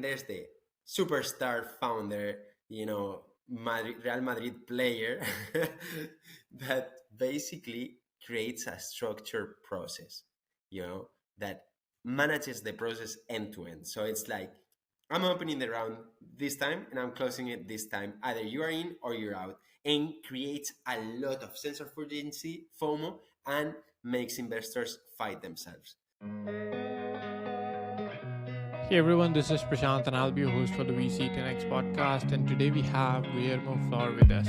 there's the superstar founder, Real Madrid player that basically creates a structured process, that manages the process end to end. So it's like, I'm opening the round this time and I'm closing it this time. Either you are in or you're out, and creates a lot of sense of urgency, FOMO, and makes investors fight themselves. Hey everyone, this is Prashant and I'll be your host for the VC 10X podcast. And today we have Guillermo Flor with us.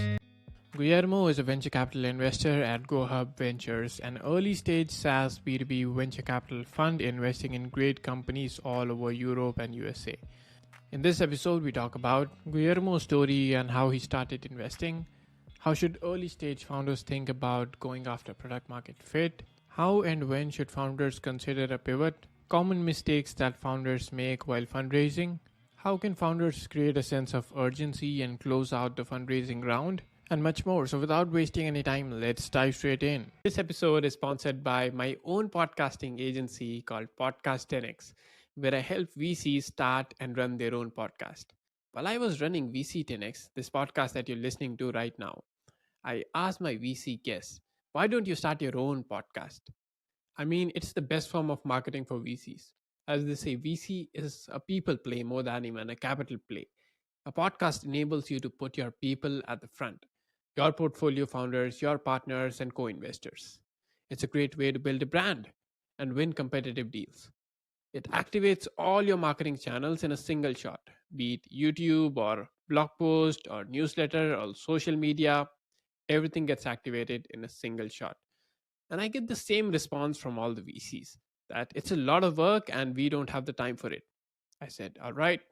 Guillermo is a venture capital investor at GoHub Ventures, an early stage SaaS B2B venture capital fund investing in great companies all over Europe and USA. In this episode, we talk about Guillermo's story and how he started investing. How should early stage founders think about going after product market fit? How and when should founders consider a pivot? Common mistakes that founders make while fundraising. How can founders create a sense of urgency and close out the fundraising round? And much more. So without wasting any time, let's dive straight in. This episode is sponsored by my own podcasting agency called Podcast 10X, where I help VCs start and run their own podcast. While I was running VC 10X, this podcast that you're listening to right now, I asked my VC guests, why don't you start your own podcast? I mean, it's the best form of marketing for VCs. As they say, VC is a people play more than even a capital play. A podcast enables you to put your people at the front, your portfolio founders, your partners, and co investors. It's a great way to build a brand and win competitive deals. It activates all your marketing channels in a single shot, be it YouTube or blog post or newsletter or social media. Everything gets activated in a single shot. And I get the same response from all the VCs that it's a lot of work and we don't have the time for it. I said, all right,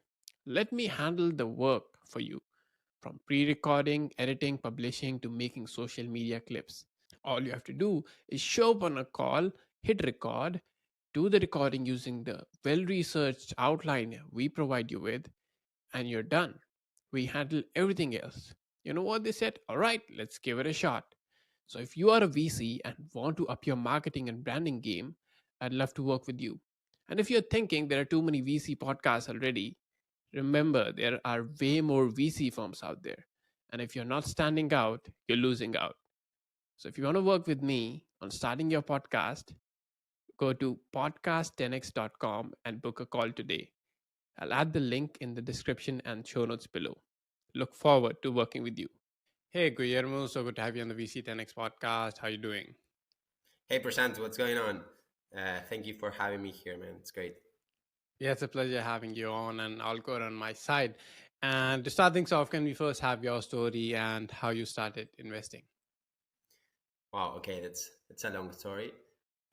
let me handle the work for you, from pre recording, editing, publishing to making social media clips. All you have to do is show up on a call, hit record, do the recording using the well researched outline we provide you with, and you're done. We handle everything else. You know what they said? All right, let's give it a shot. So if you are a VC and want to up your marketing and branding game, I'd love to work with you. And if you're thinking there are too many VC podcasts already, remember there are way more VC firms out there. And if you're not standing out, you're losing out. So if you want to work with me on starting your podcast, go to podcast10x.com and book a call today. I'll add the link in the description and show notes below. Look forward to working with you. Hey, Guillermo, so good to have you on the VC 10X podcast. How you doing? Hey, Prashant, what's going on? Thank you for having me here, man. It's great. Yeah, it's a pleasure having you on, and I'll go on my side. And to start things off, can we first have your story and how you started investing? Wow, okay, that's a long story.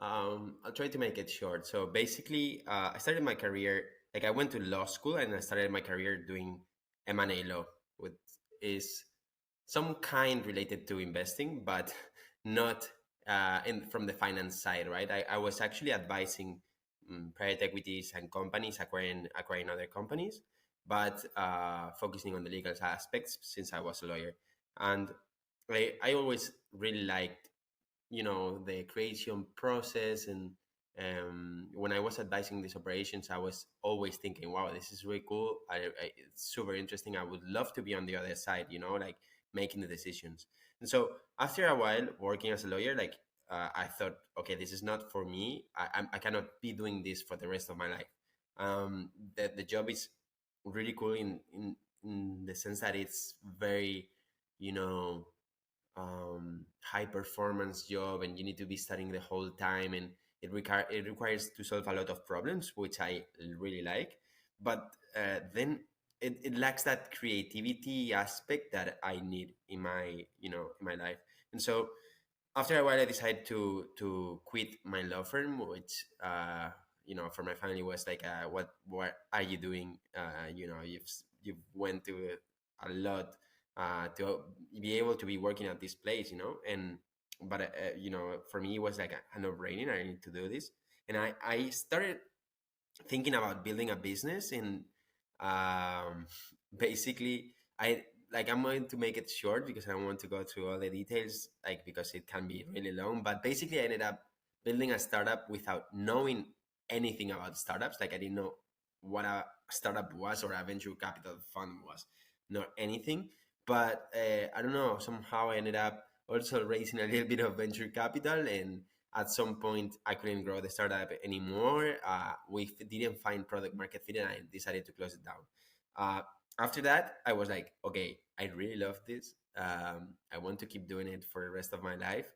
I'll try to make it short. So basically, I started my career, like I went to law school and I started my career doing M&A law, which is some kind related to investing, but not from the finance side, right? I was actually advising private equities and companies acquiring other companies, but focusing on the legal aspects since I was a lawyer. And I always really liked, the creation process. And when I was advising these operations, I was always thinking, wow, this is really cool. It's super interesting. I would love to be on the other side, like making the decisions. And so after a while working as a lawyer, like I thought, okay, this is not for me. I cannot be doing this for the rest of my life. The job is really cool in the sense that it's very, you know, high performance job, and you need to be studying the whole time, and it requires to solve a lot of problems, which I really like. But then it lacks that creativity aspect that I need in my in my life. And so after a while I decided to quit my law firm, which for my family was like, what are you doing? You've went to a lot to be able to be working at this place, and but for me it was like a no-brainer. I need to do this. And I started thinking about building a business. And um, basically I'm going to make it short because I don't want to go through all the details, like, because it can be really long. But basically I ended up building a startup without knowing anything about startups. Like, I didn't know what a startup was or a venture capital fund was, not anything. But I don't know, somehow I ended up also raising a little bit of venture capital, and at some point I couldn't grow the startup anymore. Didn't find product market fit, and I decided to close it down. uh, After that I was like, okay, I really love this. I want to keep doing it for the rest of my life,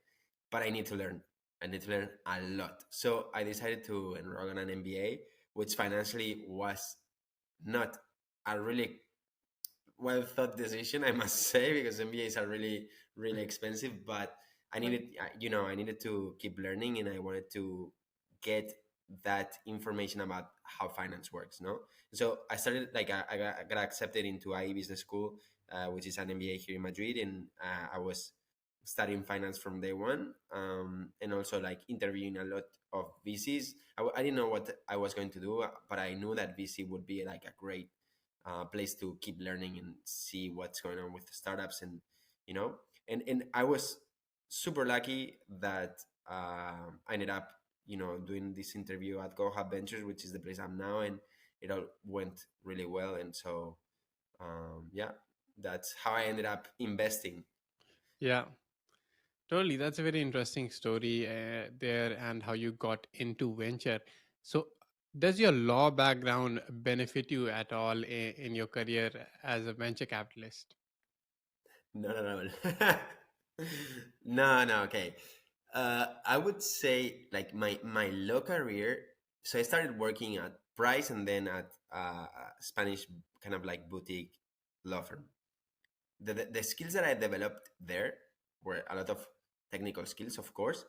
but I need to learn a lot. So I decided to enroll in an MBA, which financially was not a really well thought decision, I must say, because MBAs are really, really expensive. But I needed, I needed to keep learning, and I wanted to get that information about how finance works. No, so I started like I got accepted into IE Business School, which is an MBA here in Madrid, and I was studying finance from day one, and also like interviewing a lot of VCs. I didn't know what I was going to do, but I knew that VC would be like a great place to keep learning and see what's going on with the startups. And you know and I was super lucky that I ended up doing this interview at GoHub Ventures, which is the place I'm now, and it all went really well. And so yeah, that's how I ended up investing. Yeah, totally. That's a very interesting story there, and how you got into venture. So, does your law background benefit you at all in your career as a venture capitalist? No, no, no. No, no, okay. I would say like my law career. So I started working at Price and then at a Spanish kind of like boutique law firm. The skills that I developed there were a lot of technical skills, of course,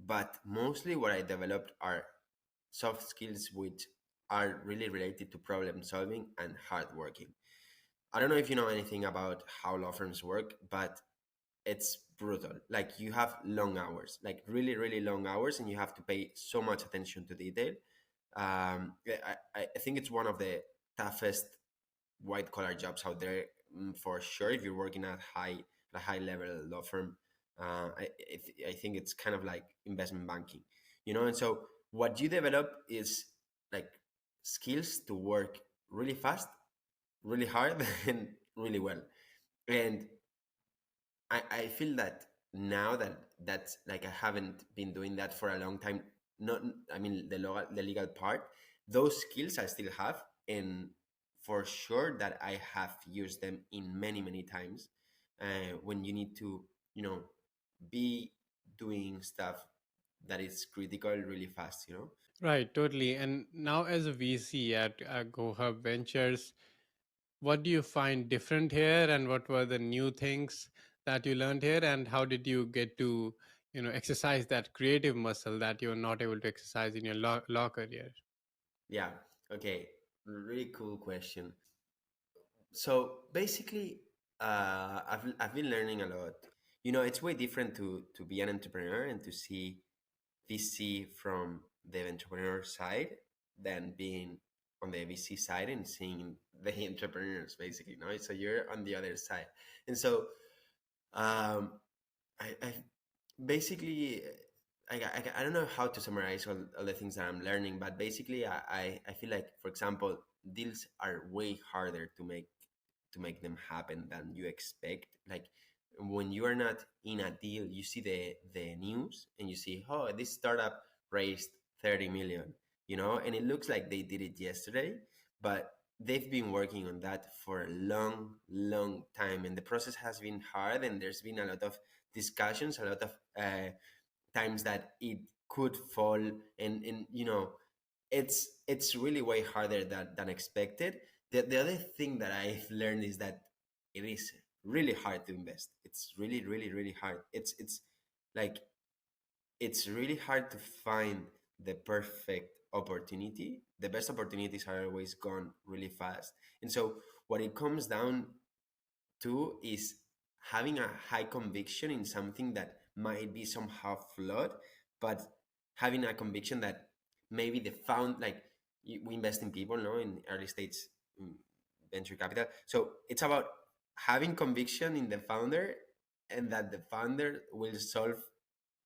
but mostly what I developed are soft skills which are really related to problem solving and hard working. I don't know if you know anything about how law firms work, but it's brutal. Like you have long hours, like really, really long hours, and you have to pay so much attention to detail. I think it's one of the toughest white collar jobs out there, for sure. If you're working at a high level law firm, I think it's kind of like investment banking, And so what you develop is like skills to work really fast, really hard, and really well. And I feel that now that's like I haven't been doing that for a long time. Not, I mean, the legal part, those skills I still have, and for sure that I have used them in many times. When you need to, you know, be doing stuff that is critical really fast. Right, totally. And now, as a VC at GoHub Ventures, what do you find different here, and what were the new things that you learned here, and how did you get to, exercise that creative muscle that you're not able to exercise in your law career? Yeah. Okay. Really cool question. So basically, I've been learning a lot. It's way different to be an entrepreneur and to see VC from the entrepreneur side than being on the VC side and seeing the entrepreneurs, basically. No, so you're on the other side, and so um, I basically I don't know how to summarize all the things that I'm learning, but basically I feel like, for example, deals are way harder to make them happen than you expect. Like when you are not in a deal, you see the news and you see, oh, this startup raised 30 million, and it looks like they did it yesterday, but they've been working on that for a long time, and the process has been hard, and there's been a lot of discussions, a lot of times that it could fall, and it's really way harder than expected. The other thing that I've learned is that it is really hard to invest. It's really hard. It's like it's really hard to find the perfect opportunity. The best opportunities are always gone really fast. And so what it comes down to is having a high conviction in something that might be somehow flawed, but having a conviction that maybe like we invest in people, no, in early stage, mm, venture capital. So it's about having conviction in the founder, and that the founder will solve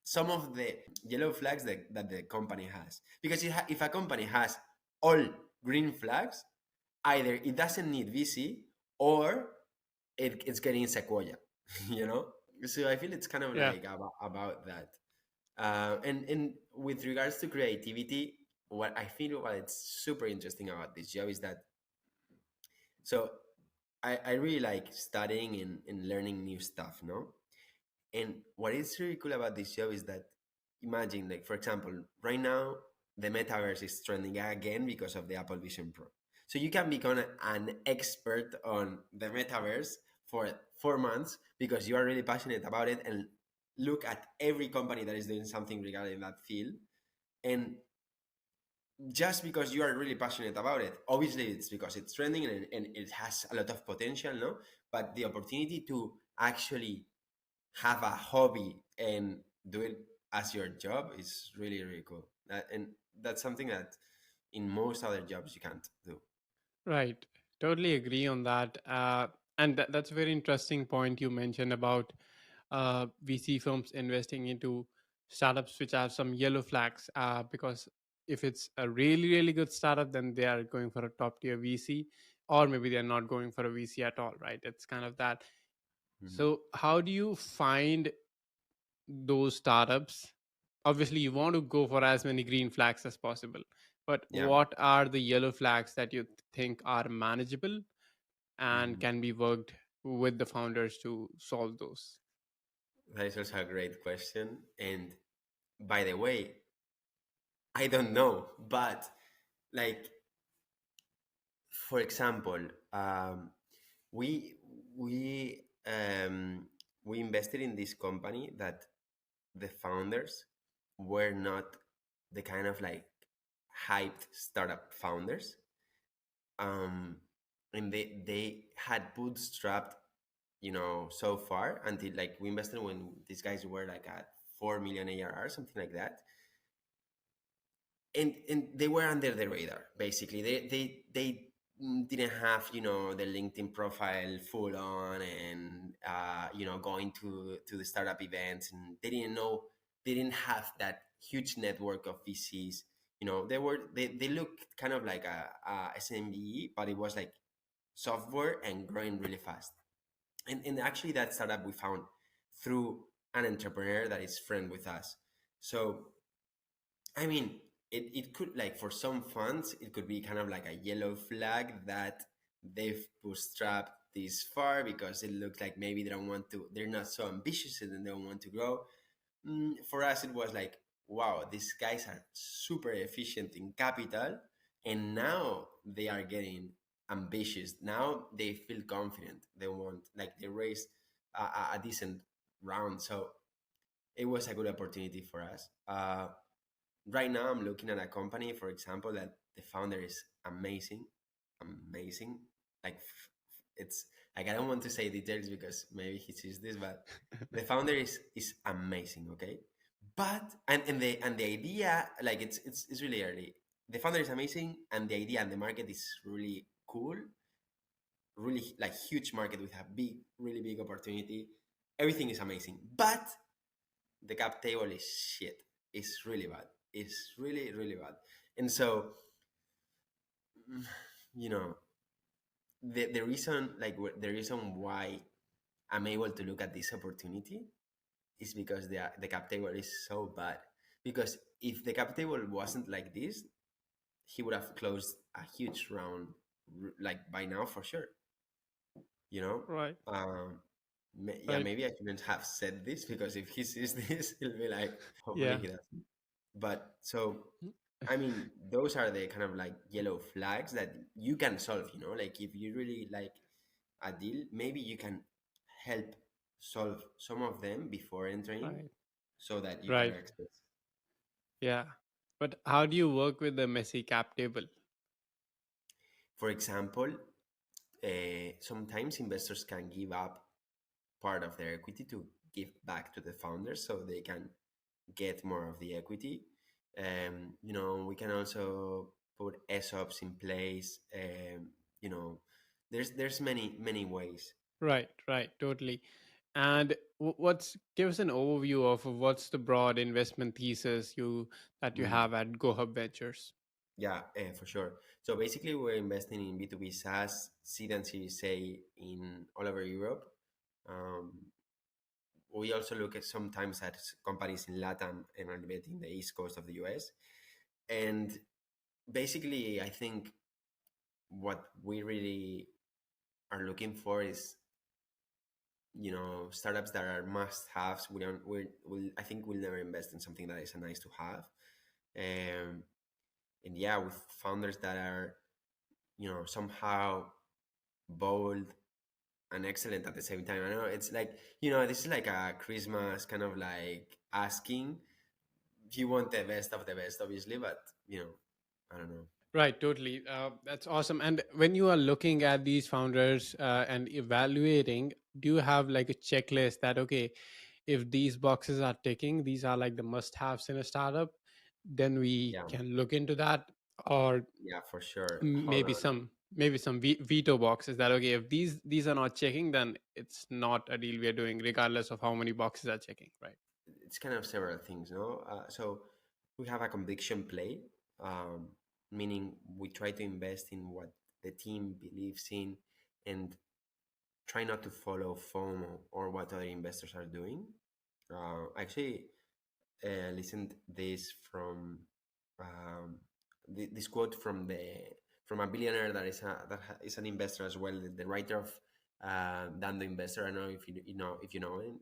some of the yellow flags that the company has. Because if a company has all green flags, either it doesn't need VC or it's getting Sequoia, you know? So I feel it's kind of Yeah. like about that. And with regards to creativity, what I feel what it's super interesting about this job is that so I really like studying and learning new stuff, no? And what is really cool about this job is that imagine, like, for example, right now, the metaverse is trending again because of the Apple Vision Pro. So you can become an expert on the metaverse for 4 months because you are really passionate about it and look at every company that is doing something regarding that field. And just because you are really passionate about it, obviously it's because it's trending and it has a lot of potential, no? But the opportunity to actually have a hobby and do it as your job is really really cool. And that's something that in most other jobs you can't do. Right. Totally agree on that. And that's a very interesting point you mentioned about VC firms investing into startups which have some yellow flags. Because if it's a really, really good startup, then they are going for a top tier VC, or maybe they're not going for a VC at all, right? It's kind of that. Mhm. So, how do you find those startups? Obviously, you want to go for as many green flags as possible, but Yeah. what are the yellow flags that you think are manageable and Mhm. can be worked with the founders to solve those? That is also a great question. And by the way, I don't know, but like for example, we we we invested in this company that the founders were not the kind of like hyped startup founders. Um, and they had bootstrapped, so far until like we invested when these guys were like at 4 million ARR, something like that. And they were under the radar basically. They didn't have the LinkedIn profile full on, and going to the startup events, and they didn't have that huge network of VCs. They looked kind of like a SMB, but it was like software and growing really fast. And actually that startup we found through an entrepreneur that is friend with us. So I mean, it could, like, for some funds, it could be kind of like a yellow flag that they've bootstrapped this far because it looks like maybe they're not so ambitious and they don't want to grow. For us, it was like, wow, these guys are super efficient in capital, and now they are getting ambitious. Now they feel confident. They raised a decent round. So it was a good opportunity for us. Right now I'm looking at a company, for example, that the founder is amazing, amazing. It's like, I don't want to say details because maybe he sees this, but the founder is amazing. Okay, but and the idea, like, it's really early. The founder is amazing, and the idea and the market is really cool, really like huge market with a really big opportunity. Everything is amazing, but the cap table is shit. It's really bad. It's really, really bad. And so, mm, you know, the reason, like, the reason why I'm able to look at this opportunity is because the cap table is so bad. Because if the cap table wasn't like this, he would have closed a huge round, like, by now for sure. You know, Right, yeah, right. maybe I shouldn't have said this because if he sees this, he'll be like, hopefully Yeah. he doesn't. But so, I mean, those are the kind of like yellow flags that you can solve, like if you really like a deal, maybe you can help solve some of them before entering Right, so that you right. gather experts. Yeah. But how do you work with the messy cap table? For example, sometimes investors can give up part of their equity to give back to the founders so they can get more of the equity. We can also put ESOPs in place. You know, there's many ways. Right, right, totally. And what's give us an overview of what's the broad investment thesis you that you Mm, have at GoHub Ventures? For sure. So basically, we're investing in B2B SaaS, seed and Series A in all over Europe. Um, we also look at sometimes at companies in Latam and a little bit in the East Coast of the US. And basically, I think what we really are looking for is, startups that are must-haves. We don't. I think we'll never invest in something that is a nice to have. Um, and yeah, with founders that are, somehow bold and excellent at the same time. I know it's like, this is like a Christmas kind of like asking. You want the best of the best, obviously, but I don't know. Right, totally. That's awesome. And when you are looking at these founders and evaluating, do you have like a checklist that, okay, if these boxes are ticking, these are like the must haves in a startup, then we Yeah, can look into that? Or yeah, for sure. Hold maybe on. some veto boxes that, okay, if these are not checking, then it's not a deal we are doing, regardless of how many boxes are checking, right? It's kind of several things, no? So we have a conviction play, um, meaning we try to invest in what the team believes in and try not to follow FOMO or what other investors are doing. Actually, listened this from this quote from a billionaire that is an investor as well, the writer of Dan the Investor. I don't know if you know him.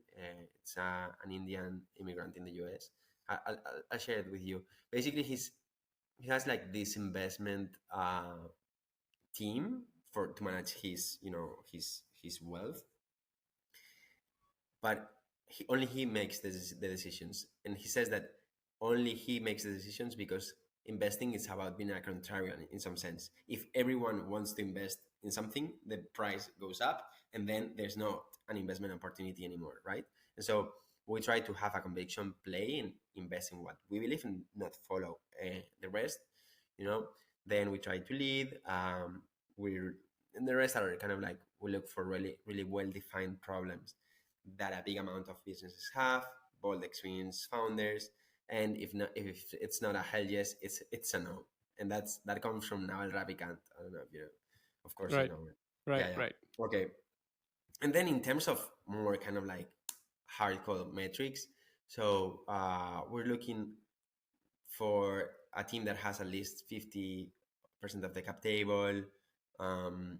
It's an Indian immigrant in the U.S. I'll share it with you. Basically, he has like this investment team for to manage his his wealth, but only he makes the decisions, and he says that only he makes the decisions because investing is about being a contrarian in some sense. If everyone wants to invest in something, the price goes up, and then there's not an investment opportunity anymore, right? And so we try to have a conviction play and invest in what we believe and not follow the rest, you know. Then we try to lead. We're and the rest are kind of like we look for really really well defined problems that a big amount of businesses have, bold experienced founders, and if it's not a hell yes, it's a no, and that comes from Naval Ravikant. I don't know if you know, of course you Right, know it. right, Yeah, yeah. right. Okay, and then in terms of more kind of like hardcore metrics, so we're looking for a team that has at least 50% of the cap table, um,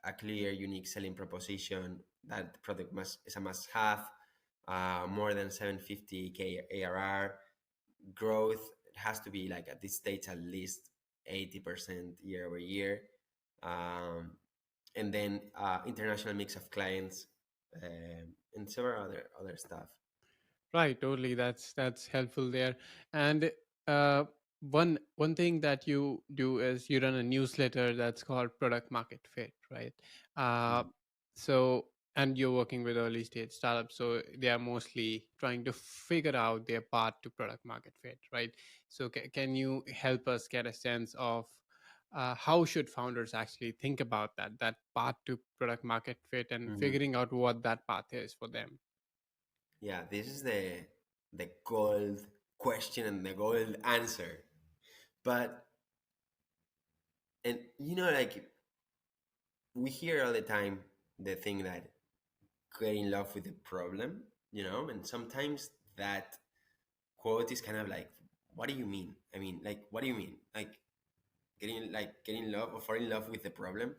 a clear, unique selling proposition that the product is a must have, more than 750K ARR, growth. It has to be like at this stage at least 80% year over year. And then international mix of clients and several other stuff. Right, totally. That's helpful there. And uh, one thing that you do is you run a newsletter that's called Product Market Fit, right? Uh, Mm. so and you're working with early stage startups, so they are mostly trying to figure out their path to product market fit, right? So can you help us get a sense of how should founders actually think about that path to product market fit and Mhm. figuring out what that path is for them? Yeah, this is the gold question and the gold answer. But and like we hear all the time the thing that get in love with the problem, and sometimes that quote is kind of like, what do you mean? I mean, like, what do you mean? Getting in love or fall in love with the problem?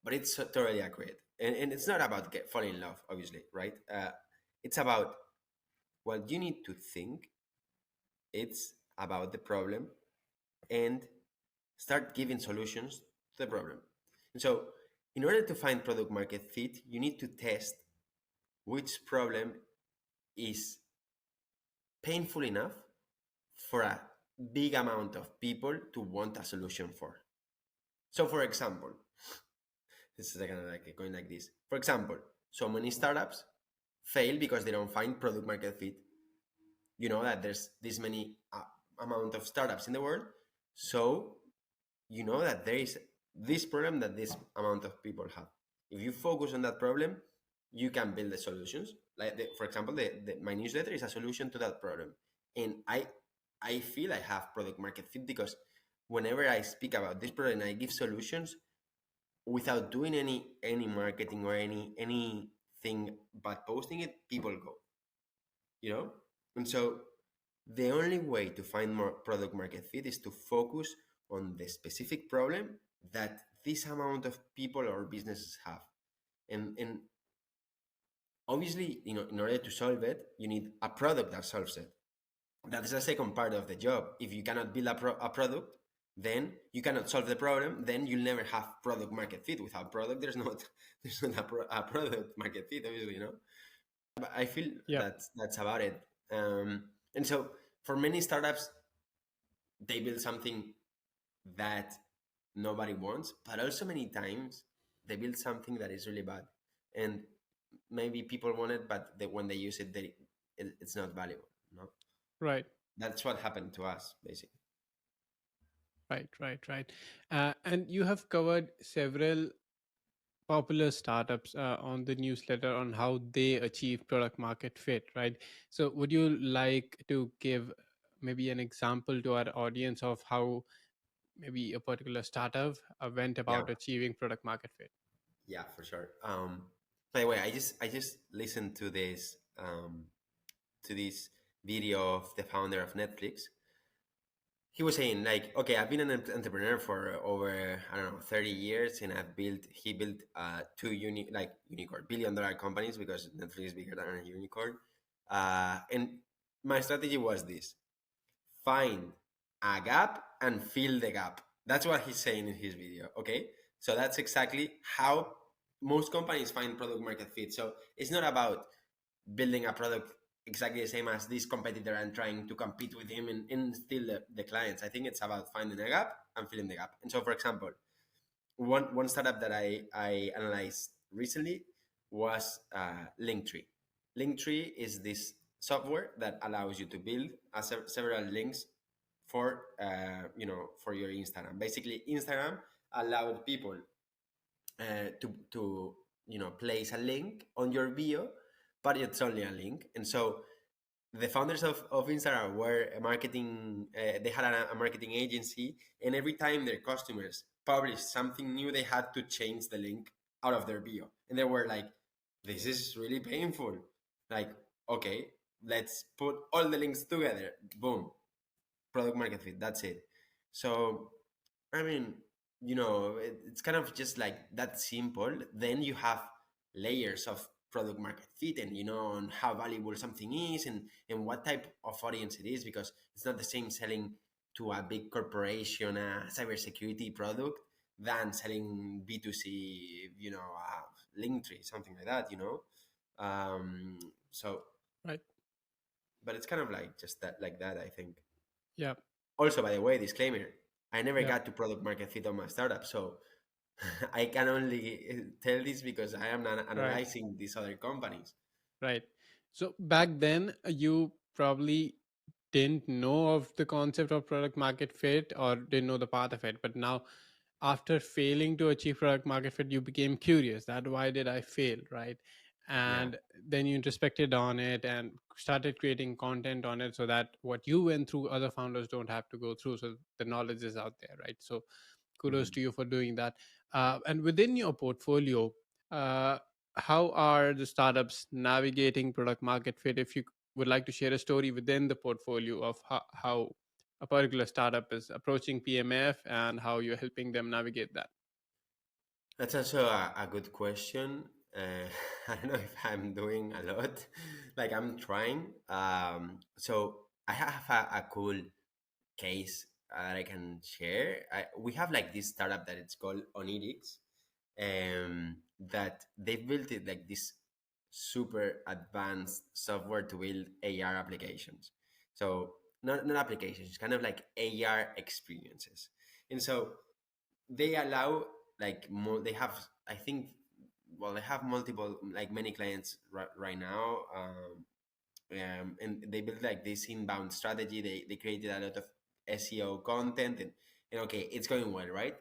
But it's totally accurate, and it's not about falling in love, obviously, right? It's about what you need to think. It's about the problem and start giving solutions to the problem. And so, in order to find product market fit, you need to test which problem is painful enough for a big amount of people to want a solution for. So, for example, this is kind of like going like this. For example, so many startups fail because they don't find product market fit. You know that there's this many amount of startups in the world, so you know that there is this problem that this amount of people have. If you focus on that problem, you can build the solutions. Like for example, my newsletter is a solution to that problem, and I feel I have product market fit because whenever I speak about this product and I give solutions without doing any marketing or anything but posting it, people go, you know? And so the only way to find more product market fit is to focus on the specific problem that this amount of people or businesses have. And obviously, in order to solve it, you need a product that solves it. That is the second part of the job. If you cannot build a product, then you cannot solve the problem. Then you'll never have product market fit. Without product, there's not there's not a product market fit. Obviously, But I feel Yep. that's about it. And so for many startups, they build something that nobody wants, but also many times they build something that is really bad, and maybe people want it, but when they use it, it's not valuable. No, Right. that's what happened to us basically. Right. And you have covered several popular startups on the newsletter on how they achieve product market fit, right? So, would you like to give maybe an example to our audience of how maybe a particular startup went Yeah, about achieving product market fit? yeah, for sure. By the way, I just listened to this video of the founder of Netflix. He was saying like, okay, I've been an entrepreneur for over, I don't know, 30 years, and he built two unicorn billion-dollar companies, because Netflix is bigger than a unicorn. And my strategy was this: find a gap and fill the gap. That's what he's saying in his video. Okay, so that's exactly how most companies find product market fit. So it's not about building a product exactly the same as this competitor and trying to compete with him and steal the clients. I think it's about finding a gap and filling the gap. And so, for example, one startup that I analyzed recently was Linktree. Linktree is this software that allows you to build several links for for your Instagram. Basically, Instagram allowed people to place a link on your bio, but it's only a link. And so the founders of Instagram were a marketing. They had a marketing agency, and every time their customers published something new, they had to change the link out of their bio, and they were like, "This is really painful." Like, okay, let's put all the links together. Boom, product market fit. That's it. So, I mean, it's kind of just like that simple. Then you have layers of product market fit, and on how valuable something is, and what type of audience it is, because it's not the same selling to a big corporation a cybersecurity product than selling B2C, a Linktree, something like that, So, Right. but it's kind of like just that, like that, I think. Yeah. Also, by the way, disclaimer: I never Yeah. got to product market fit on my startup, so I can only tell this because I am not Right. analyzing these other companies. Right. So back then, you probably didn't know of the concept of product market fit or didn't know the path of it. But now, after failing to achieve product market fit, you became curious that why did I fail, right? Yeah. And then you introspected on it and started creating content on it so that what you went through, other founders don't have to go through. So the knowledge is out there, right? So kudos Mhm. to you for doing that. And within your portfolio, uh, how are the startups navigating product market fit? If you would like to share a story within the portfolio of how a particular startup is approaching PMF and how you're helping them navigate that. That's also a good question. I don't know if I'm doing a lot. Like, I'm trying. So I have a cool case that I can share. We have like this startup that it's called Onirix, that they built it like this super advanced software to build AR applications. So not applications, kind of like AR experiences. And so they allow they have, I think, well, they have multiple, like many clients right now. And they built like this inbound strategy. They created a lot of SEO content, and okay, it's going well, right?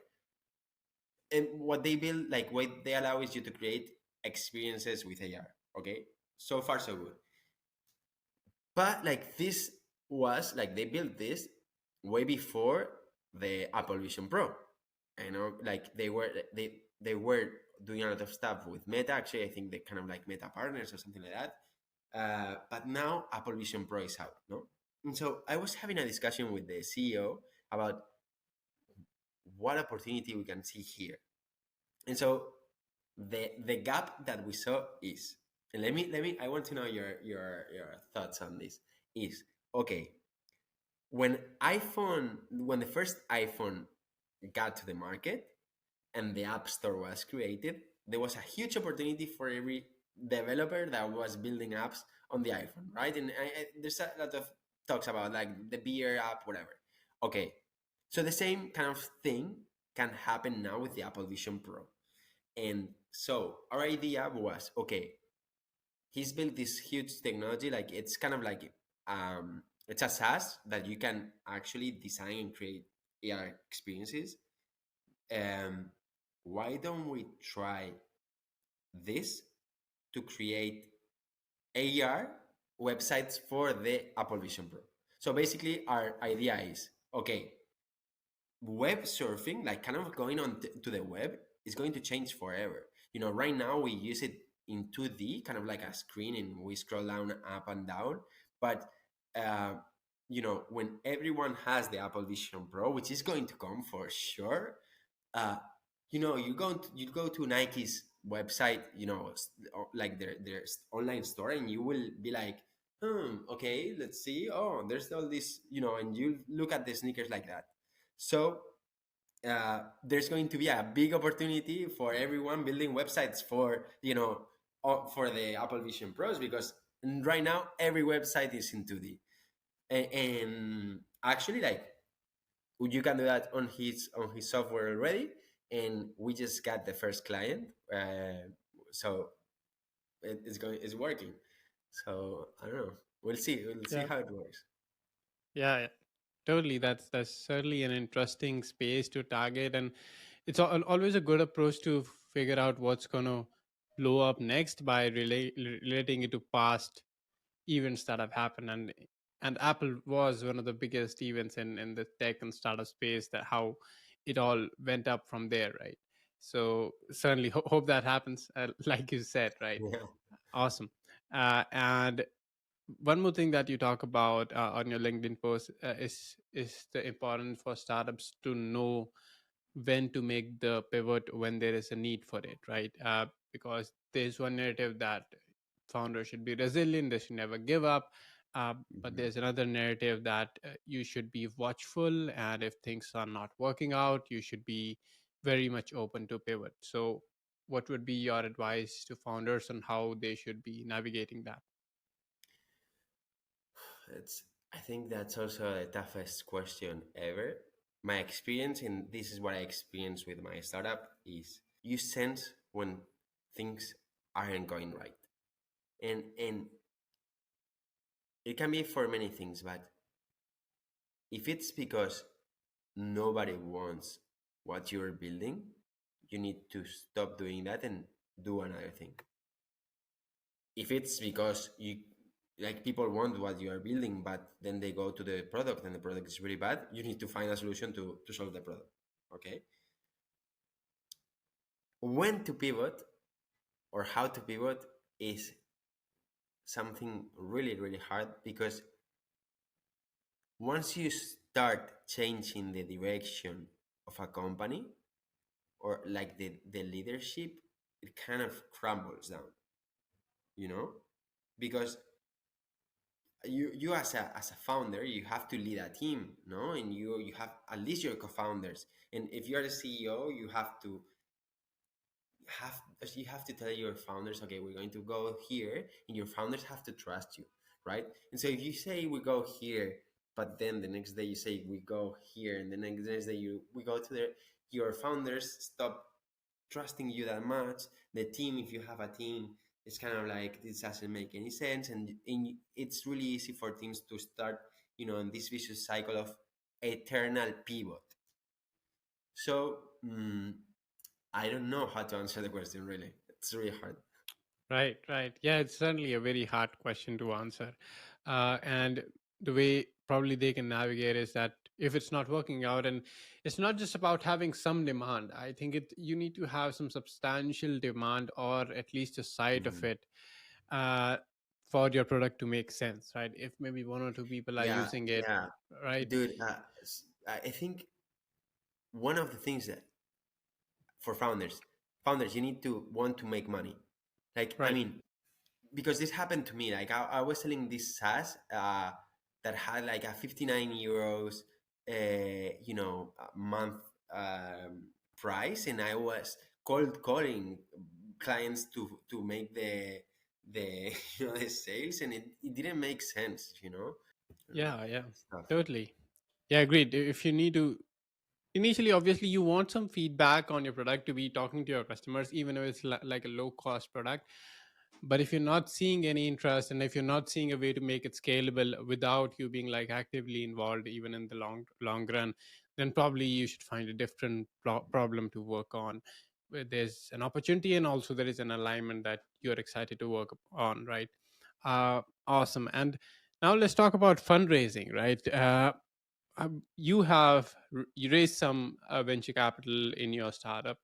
And what they build, like what they allow, is you to create experiences with AR. Okay, so far so good. But like, this was like, they built this way before the Apple Vision Pro. You know, like they were doing a lot of stuff with Meta. Actually, I think they kind of like Meta partners or something like that. But now Apple Vision Pro is out, no? And so I was having a discussion with the CEO about what opportunity we can see here. And so the gap that we saw is, and let me I want to know your thoughts on this. Is okay, when the first iPhone got to the market and the App Store was created, there was a huge opportunity for every developer that was building apps on the iPhone, right? And there's a lot of talks about like the beer app, whatever. Okay, so the same kind of thing can happen now with the Apple Vision Pro. And so our idea was, okay, he's built this huge technology, like it's kind of like it's a SaaS that you can actually design and create AR experiences. Um, why don't we try this to create AR websites for the Apple Vision Pro? So basically, our idea is okay, web surfing, like kind of going on to the web, is going to change forever. You know, right now we use it in 2D, kind of like a screen, and we scroll down, up and down. But uh, you know, when everyone has the Apple Vision Pro, which is going to come for sure, uh, you know, you go to Nike's website, you know, like their online store, and you will be like, okay, let's see. Oh, there's all this, you know, and you look at the sneakers like that. So there's going to be a big opportunity for everyone building websites for, you know, for the Apple Vision Pros, because right now every website is in 2D. And actually, like, you can do that on his software already, and we just got the first client. So it's working. So I don't know. We'll see Yeah, how it works. yeah, yeah. Totally. That's certainly an interesting space to target, and it's always a good approach to figure out what's gonna blow up next by relating it to past events that have happened. And Apple was one of the biggest events in the tech and startup space, that how it all went up from there, right? So certainly hope that happens, like you said, right? Yeah. Awesome. And one more thing that you talk about on your LinkedIn post is the importance for startups to know when to make the pivot when there is a need for it, right? Because there's one narrative that founders should be resilient, they should never give up. But Mhm. there's another narrative that you should be watchful, and if things are not working out, you should be very much open to pivot. So, what would be your advice to founders on how they should be navigating that? It's I think that's also the toughest question ever. My experience, and this is what I experienced with my startup, is you sense when things aren't going right. And it can be for many things, but if it's because nobody wants what you're building, you need to stop doing that and do another thing. If it's because you like people want what you are building, but then they go to the product and the product is really bad, you need to find a solution to solve the product. Okay. When to pivot or how to pivot is something really, really hard, because once you start changing the direction of a company, or like the leadership, it kind of crumbles down, you know, because you as a founder, you have to lead a team, no, and you have at least your co-founders, and if you're the CEO, have you have to tell your founders, okay, we're going to go here, and your founders have to trust you, right? And so if you say we go here, but then the next day you say we go here, and the next day we go to there, your founders stop trusting you that much. The team, if you have a team, it's kind of like this doesn't make any sense, and it's really easy for teams to start, you know, in this vicious cycle of eternal pivot. So I don't know how to answer the question. Really, it's really hard. Right, right. Yeah, it's certainly a very hard question to answer. And the way probably they can navigate is that if it's not working out. And it's not just about having some demand. I think you need to have some substantial demand, or at least a sight of Mhm. it, uh, for your product to make sense, right? If maybe one or two people are Yeah, using it, yeah, right? dude. I think one of the things that for founders, you need to want to make money. Like, I Right. mean, because this happened to me. Like, I was selling this SaaS that had like a 59 euros, a month price, and I was cold calling clients to make the the sales, and it didn't make sense. Yeah, yeah, Stuff. totally. Yeah, agreed. If you need to initially, obviously you want some feedback on your product to be talking to your customers, even if it's like a low cost product. But if you're not seeing any interest, and if you're not seeing a way to make it scalable without you being like actively involved even in the long run, then probably you should find a different problem to work on, where there's an opportunity and also there is an alignment that you're excited to work on, right? Awesome. And now let's talk about fundraising, right? You have you raised some venture capital in your startup,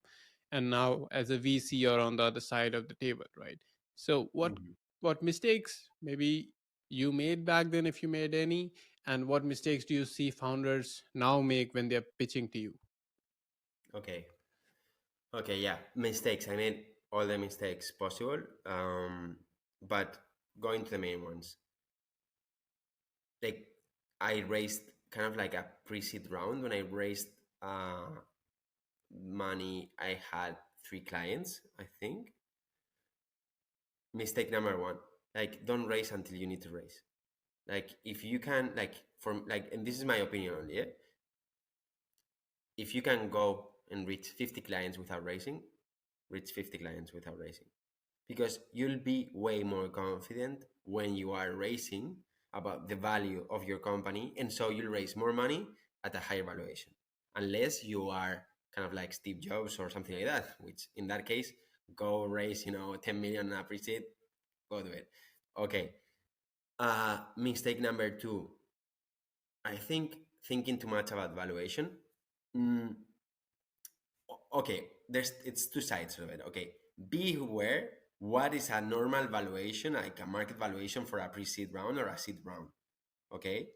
and now as a VC you're on the other side of the table, right? So Mhm. what mistakes maybe you made back then, if you made any, and what mistakes do you see founders now make when they're pitching to you? Okay. Okay, yeah, mistakes. I made all the mistakes possible, but going to the main ones, like I raised kind of like a pre-seed round. When I raised uh, money, I had three clients, I think. Mistake number one, like don't raise until you need to raise. Like if you can, like from like, and this is my opinion only, yeah? If you can go and reach 50 clients without raising, reach 50 clients without raising, because you'll be way more confident when you are raising about the value of your company, and so you'll raise more money at a higher valuation, unless you are kind of like Steve Jobs or something like that, which in that case, go raise 10 million and appreciate, go do it. Okay. Mistake number two, I think thinking too much about valuation. Mm, okay, it's two sides of it. Okay, be aware what is a normal valuation, like a market valuation for a pre-seed round or a seed round. Okay,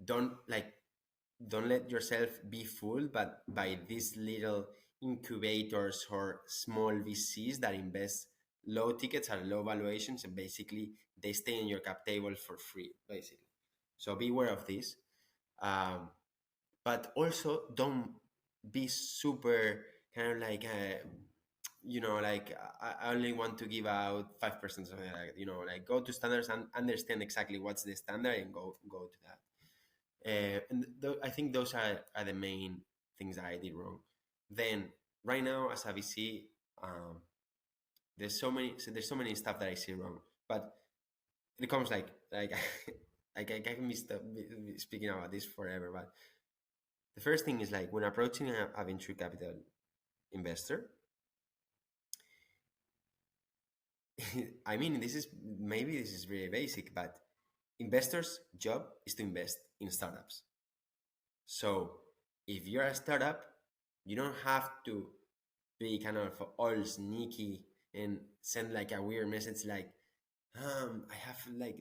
don't like don't let yourself be fooled but by these little incubators or small VCs that invest low tickets or low valuations, and basically they stay in your cap table for free, basically. So be aware of this. Um, but also don't be super kind of like like I only want to give out 5% something like that. Like go to standards and understand exactly what's the standard and go to that. I think those are the main things that I did wrong. Then right now as a VC, there's so many stuff that I see wrong, but it comes like I can be speaking about this forever. But the first thing is like when approaching a venture capital investor, I mean, this is very basic, but investors' job is to invest in startups. So if you're a startup, you don't have to be kind of all sneaky and send like a weird message like, I have like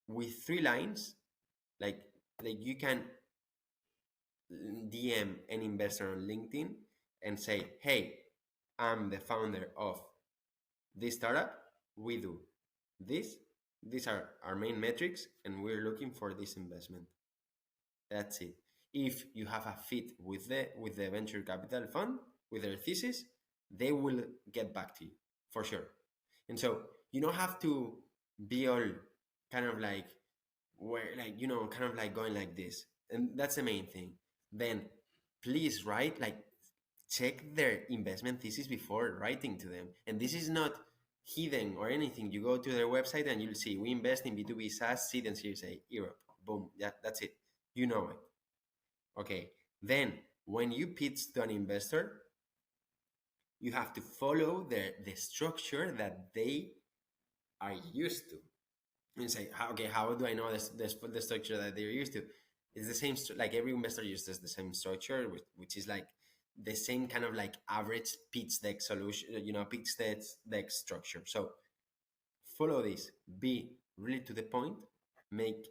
with three lines, like you can DM an investor on LinkedIn and say, hey, I'm the founder of this startup. We do this. These are our main metrics, and we're looking for this investment. That's it. If you have a fit with the venture capital fund, with their thesis, they will get back to you for sure. And so you don't have to be all kind of like where kind of like going like this. And that's the main thing. Then please write like check their investment thesis before writing to them. And this is not hidden or anything. You go to their website and you'll see we invest in B2B SaaS, seed and Series A, Europe. Boom. Yeah, that's it. You know it. Okay. Then when you pitch to an investor, you have to follow the structure that they are used to. And say, okay, how do I know this the structure that they're used to? It's the same, like every investor uses the same structure, which is like the same kind of like average pitch deck solution, pitch deck structure. So follow this, be really to the point, make,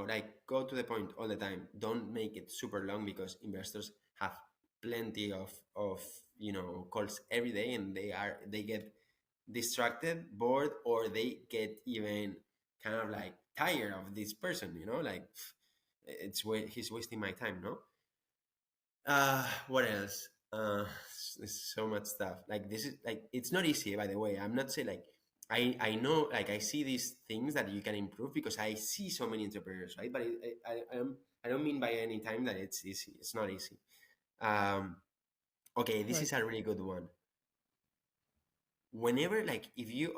like go to the point all the time. Don't make it super long because investors have plenty of calls every day, and they get distracted, bored, or they get even kind of like tired of this person, like he's wasting my time, no? What else? There's so much stuff. Like this is like it's not easy, by the way. I'm not saying like I know, like I see these things that you can improve because I see so many entrepreneurs, right? But I don't mean by any time that it's easy. It's not easy. Um, okay, this Right. is a really good one. Whenever, like, if you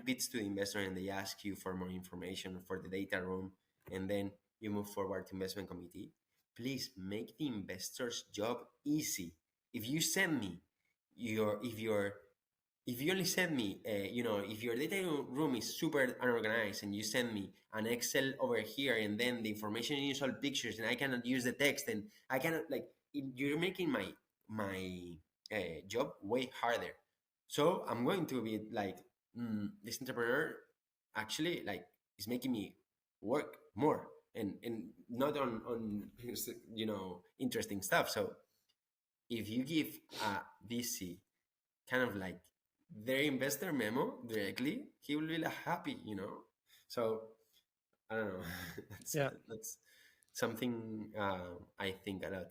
pitch to the investor and they ask you for more information for the data room, and then you move forward to investment committee, please make the investor's job easy. If you send me your if you only send me, if your data room is super unorganized and you send me an Excel over here and then the information is all pictures and I cannot use the text and I cannot, like, you're making my job way harder. So I'm going to be like, this entrepreneur actually like is making me work more and not on interesting stuff. So if you give a VC kind of like their investor memo directly, he will be like happy. So I don't know. that's Yeah. that's something I think a lot.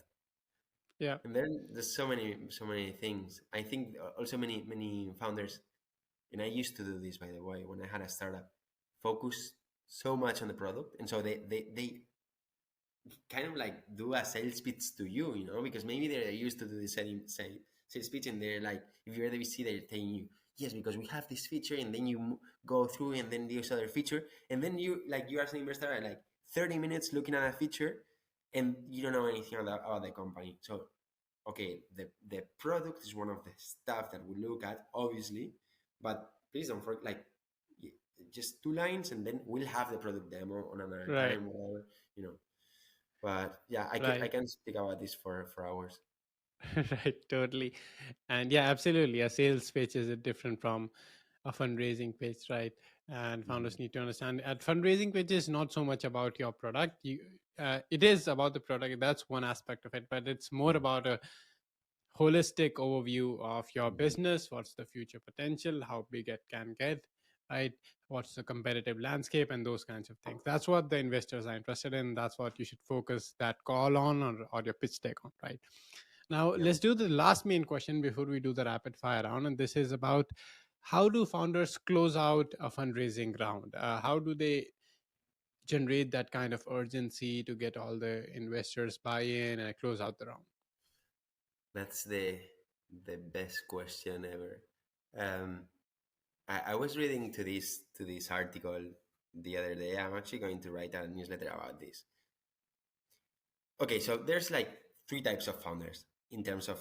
Yeah. And then there's so many things. I think also many founders, and I used to do this, by the way, when I had a startup, focus so much on the product, and so they kind of like do a sales pitch to you, because maybe they're used to do the sales pitch, and they're like, if you're the VC, they're telling you, yes, because we have this feature, and then you go through, and then this other feature, and then you as an investor are like 30 minutes looking at a feature, and you don't know anything about the company. So, okay, the product is one of the stuff that we look at, obviously, but please don't forget, like, just 2 lines, and then we'll have the product demo on another Right. time, whatever, you know. But yeah, I Right. can speak about this for hours. Right. Totally. And yeah, absolutely. A sales pitch is different from a fundraising pitch, right? And Mhm. founders need to understand at fundraising pitch is not so much about your product. It is about the product. That's one aspect of it, but it's more about a holistic overview of your business. What's the future potential? How big it can get, right? What's the competitive landscape and those kinds of things. That's what the investors are interested in. That's what you should focus that call on, or your pitch deck on, right? Now, Yeah, let's do the last main question before we do the rapid fire round. And this is about how do founders close out a fundraising round? How do they generate that kind of urgency to get all the investors buy in and close out the round? that's the best question ever. Um, I was reading to this article the other day. I'm actually going to write a newsletter about this. Okay, so there's like three types of founders in terms of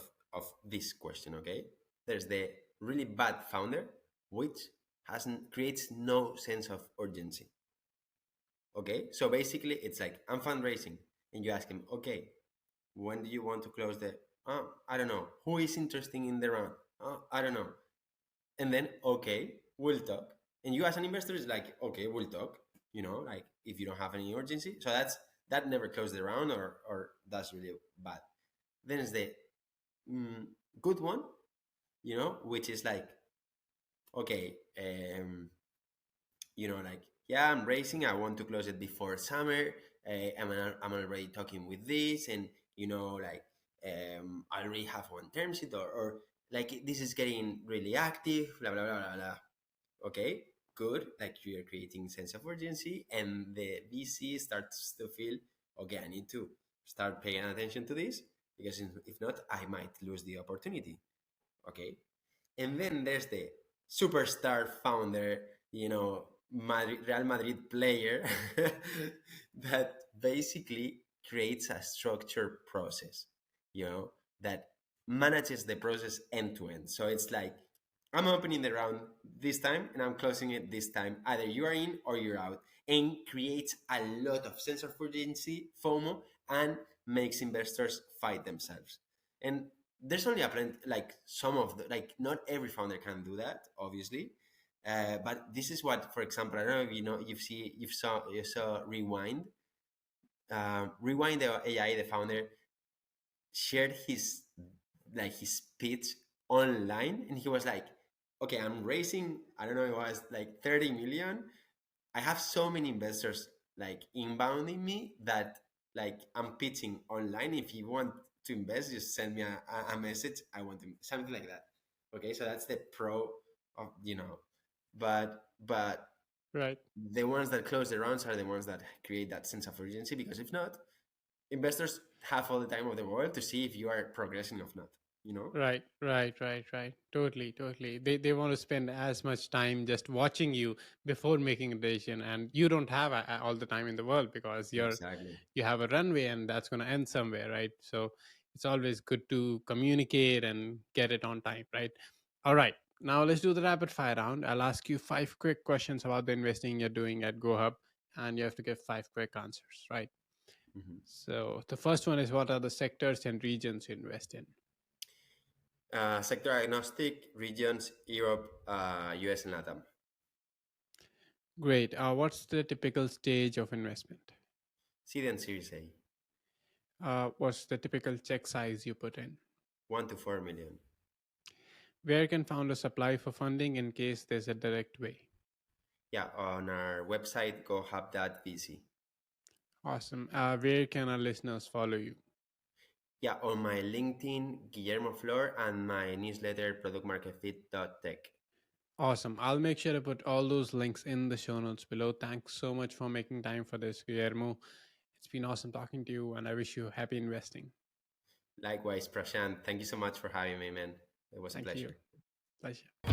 this question. Okay, there's the really bad founder, which hasn't creates no sense of urgency. Okay, so basically it's like, I'm fundraising, and you ask him, okay, when do you want to close the? I don't know. Who is interested in the round? I don't know. And then, okay, we'll talk. And you as an investor is like, okay, we'll talk. Like, if you don't have any urgency, so that never closed the round, or that's really bad. Then it's the mm, good one, which is like, okay, like, yeah, I'm racing. I want to close it before summer. I'm already talking with this, and like, I already have one term sheet, or like, this is getting really active. Blah blah blah blah blah. Okay, good. Like, you're creating sense of urgency, and the VC starts to feel, okay, I need to start paying attention to this, because if not, I might lose the opportunity. Okay, and then there's the superstar founder, Real Madrid player that basically creates a structured process, you know, that manages the process end to end. So it's like, I'm opening the round this time and I'm closing it this time. Either you are in or you're out, and creates a lot of sense of urgency, FOMO, and makes investors fight themselves. And there's only a plenty, like some of the, like not every founder can do that, obviously. But this is what, for example, I don't know if you know, you saw Rewind. Rewind the AI, the founder shared his pitch online, and he was like, okay, I'm raising, I don't know, it was like 30 million. I have so many investors like inbounding me that like I'm pitching online. If you want to invest, just send me a message. I want to, something like that. Okay, so that's the pro of, but Right. the ones that close the rounds are the ones that create that sense of urgency, because if not, investors have all the time of the world to see if you are progressing or not, you know? Right. Totally, totally. They want to spend as much time just watching you before making a decision, and you don't have all the time in the world because Exactly. you have a runway, and that's going to end somewhere, right? So it's always good to communicate and get it on time, right? All right. Now let's do the rapid fire round. I'll ask you five quick questions about the investing you're doing at GoHub, and you have to give five quick answers, right? Mhm. So the first one is, what are the sectors and regions you invest in? Sector agnostic, regions, Europe, US, and LATAM. Great. What's the typical stage of investment? Seed and Series A, What's the typical check size you put in? 1 to 4 million. Where can founders apply for funding in case there's a direct way? Yeah, on our website, GoHub.vc. Awesome. Where can our listeners follow you? Yeah, on my LinkedIn, Guillermo Flor, and my newsletter, productmarketfit.tech. Awesome. I'll make sure to put all those links in the show notes below. Thanks so much for making time for this, Guillermo. It's been awesome talking to you, and I wish you happy investing. Likewise, Prashant, thank you so much for having me, man. It was a Thank you. pleasure. Pleasure.